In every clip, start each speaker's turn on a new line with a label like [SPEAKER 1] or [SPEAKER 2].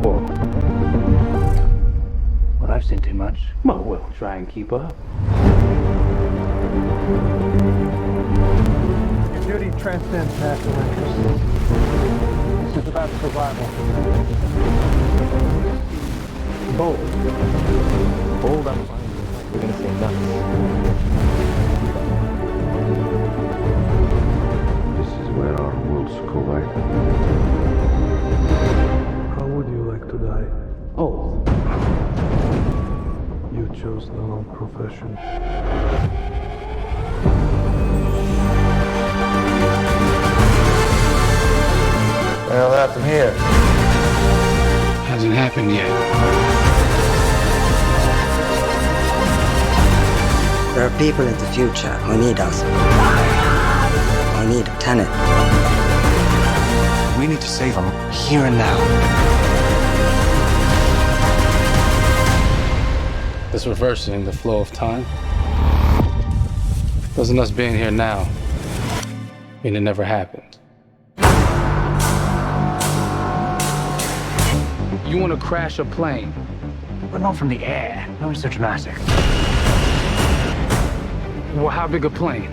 [SPEAKER 1] Whoa. Well, I've seen too much. Well, we'll try and keep up.
[SPEAKER 2] Your duty transcends national interests. This is about survival.
[SPEAKER 1] Bold. Bold, I'm fine. We're gonna say nuts.
[SPEAKER 3] This is where our worlds collide.
[SPEAKER 2] How would you like to die?
[SPEAKER 1] Oh.
[SPEAKER 2] You chose the wrong profession.
[SPEAKER 3] Well, that's from here.
[SPEAKER 1] Hasn't happened yet.
[SPEAKER 4] There are people in the future who need us. Who need a tenet.
[SPEAKER 5] We need to save them here and now.
[SPEAKER 1] This reversing the flow of time. Doesn't us being here now mean it never happened? You want to crash a plane, but not from the air. No, it's so dramatic. Well, how big a plane?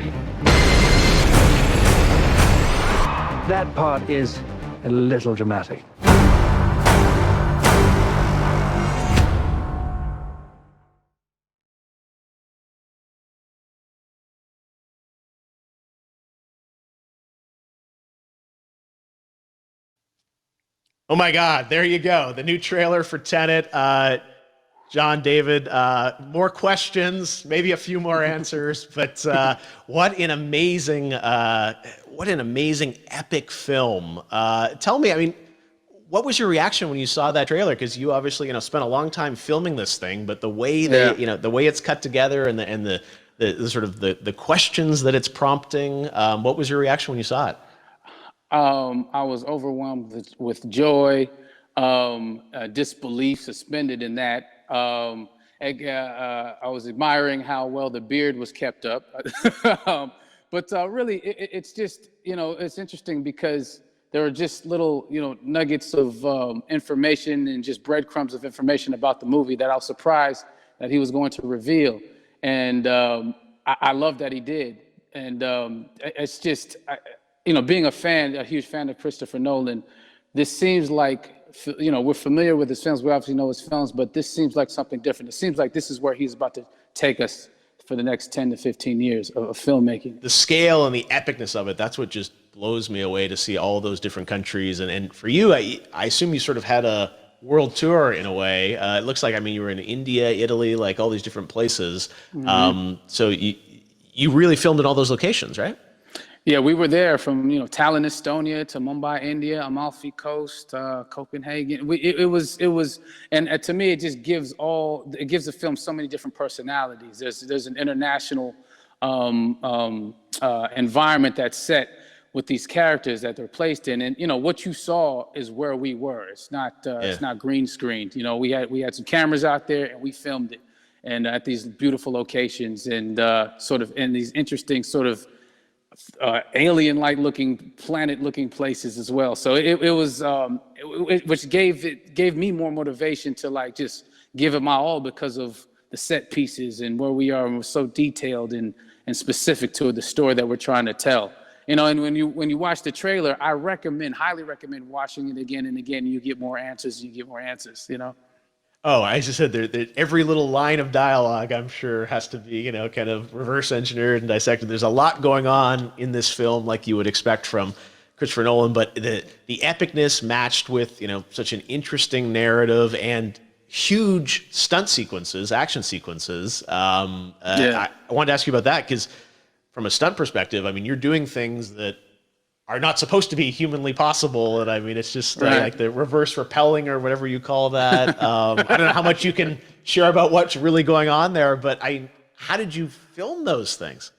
[SPEAKER 1] That part is a little dramatic.
[SPEAKER 6] Oh my God, there you go. The new trailer for Tenet. John, David, more questions, maybe a few more answers, but what an amazing epic film. Tell me, I mean, what was your reaction when you saw that trailer? Because you obviously, spent a long time filming this thing, but the way the way it's cut together and the sort of the questions that it's prompting, what was your reaction when you saw it?
[SPEAKER 7] I was overwhelmed with joy, disbelief, suspended in that. I was admiring how well the beard was kept up. But really, it's just, it's interesting because there are just little, nuggets of information and just breadcrumbs of information about the movie that I was surprised that he was going to reveal. And I love that he did. And it's just... being a huge fan of Christopher Nolan, this seems like, we're familiar with his films, we obviously know his films, but this seems like something different. It seems like this is where he's about to take us for the next 10 to 15 years of filmmaking.
[SPEAKER 6] The scale and the epicness of it, that's what just blows me away, to see all those different countries. And for you, I assume you sort of had a world tour in a way. It looks like, you were in India, Italy, like all these different places. Mm-hmm. So you really filmed in all those locations, right?
[SPEAKER 7] Yeah, we were there from Tallinn, Estonia, to Mumbai, India, Amalfi Coast, Copenhagen. It was, and to me, it just gives the film so many different personalities. There's an international environment that's set with these characters that they're placed in, and what you saw is where we were. It's not green screened. We had some cameras out there and we filmed it, and at these beautiful locations and sort of in these interesting sort of alien-like looking, planet-looking places as well. So which gave me more motivation to just give it my all because of the set pieces and where we are, and we're so detailed and specific to the story that we're trying to tell. And when you watch the trailer, I highly recommend watching it again and again. You get more answers. Oh,
[SPEAKER 6] I just said that every little line of dialogue, I'm sure, has to be, kind of reverse engineered and dissected. There's a lot going on in this film, like you would expect from Christopher Nolan, but the epicness matched with, such an interesting narrative and huge stunt sequences, action sequences. I wanted to ask you about that because from a stunt perspective, you're doing things that are not supposed to be humanly possible. And it's just like the reverse rappelling or whatever you call that. I don't know how much you can share about what's really going on there, but how did you film those things?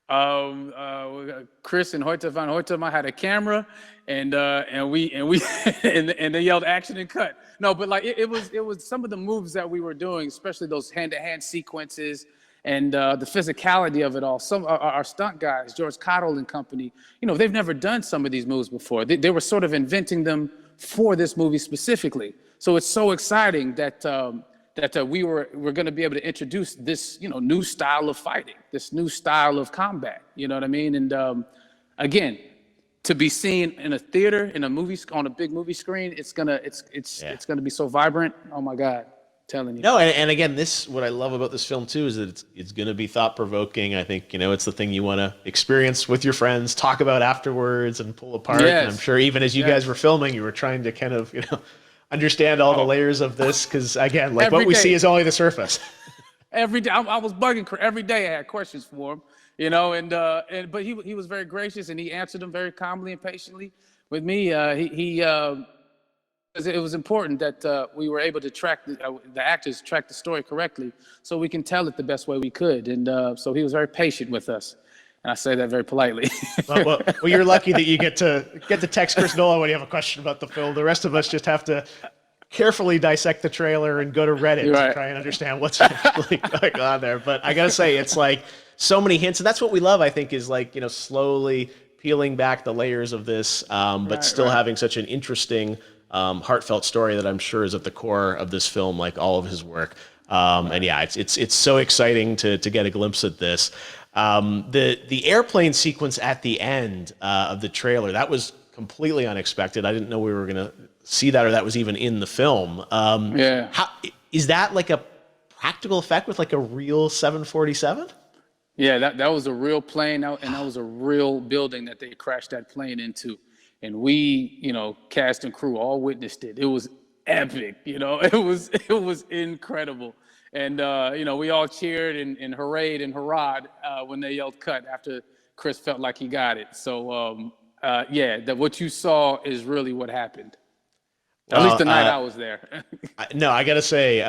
[SPEAKER 7] Chris and Hoyte van Hoytema had a camera, and they yelled action and cut. No, but it was some of the moves that we were doing, especially those hand-to-hand sequences. And the physicality of it all. Some our stunt guys, George Cottle and company, they've never done some of these moves before. They were sort of inventing them for this movie specifically. So it's so exciting that we're going to be able to introduce this, new style of fighting, this new style of combat. You know what I mean? And again, to be seen in a theater, in a movie, on a big movie screen, it's gonna be so vibrant. Oh my God, telling you.
[SPEAKER 6] No, and again, what I love about this film too is that it's gonna be thought provoking. I think it's the thing you want to experience with your friends, talk about afterwards, and pull apart.
[SPEAKER 7] Yes.
[SPEAKER 6] And I'm sure even as you guys were filming, you were trying to kind of understand all the layers of this, because again, like what we see is only the surface.
[SPEAKER 7] Every day, I was bugging every day. I had questions for him. But he was very gracious, and he answered them very calmly and patiently with me. It was important that we were able to track the actors track the story correctly, so we can tell it the best way we could. And so he was very patient with us, and I say that very politely.
[SPEAKER 6] well, you're lucky that you get to text Chris Nolan when you have a question about the film. The rest of us just have to carefully dissect the trailer and go to Reddit to try and understand what's actually going on there. But I gotta say, it's like so many hints, and that's what we love, I think, is like, slowly peeling back the layers of this, but still having such an interesting, heartfelt story that I'm sure is at the core of this film, like all of his work. And yeah, it's so exciting to get a glimpse at this. The airplane sequence at the end of the trailer, that was completely unexpected. I didn't know we were gonna see that, or that was even in the film. Is that like a practical effect with like a real 747?
[SPEAKER 7] Yeah, that was a real plane, and that was a real building that they crashed that plane into. And we, cast and crew all witnessed it. It was epic, it was incredible. And, we all cheered and hurrayed and hurrahed when they yelled cut after Chris felt like he got it. So, what you saw is really what happened. At least the night I was there.
[SPEAKER 6] No, I got to say,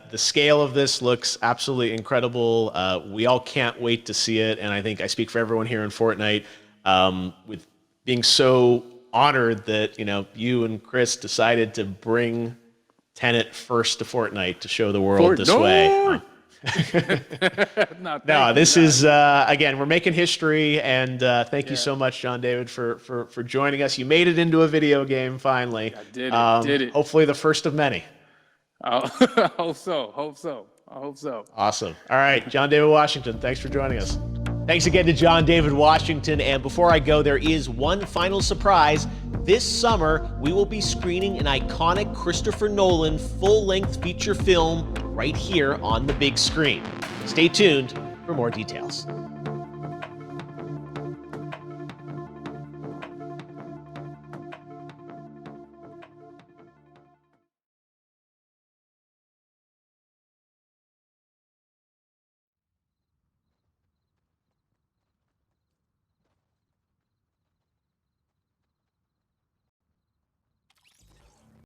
[SPEAKER 6] the scale of this looks absolutely incredible. We all can't wait to see it. And I think I speak for everyone here in Fortnite with being so honored that, you and Chris decided to bring Tenet first to Fortnite to show the world this way. No, this is, again, we're making history, and thank you so much, John David, for joining us. You made it into a video game, finally.
[SPEAKER 7] I did it.
[SPEAKER 6] Hopefully the first of many.
[SPEAKER 7] I hope so.
[SPEAKER 6] Awesome. All right, John David Washington, thanks for joining us. Thanks again to John David Washington, and before I go, there is one final surprise. This summer, we will be screening an iconic Christopher Nolan full-length feature film right here on the big screen. Stay tuned for more details.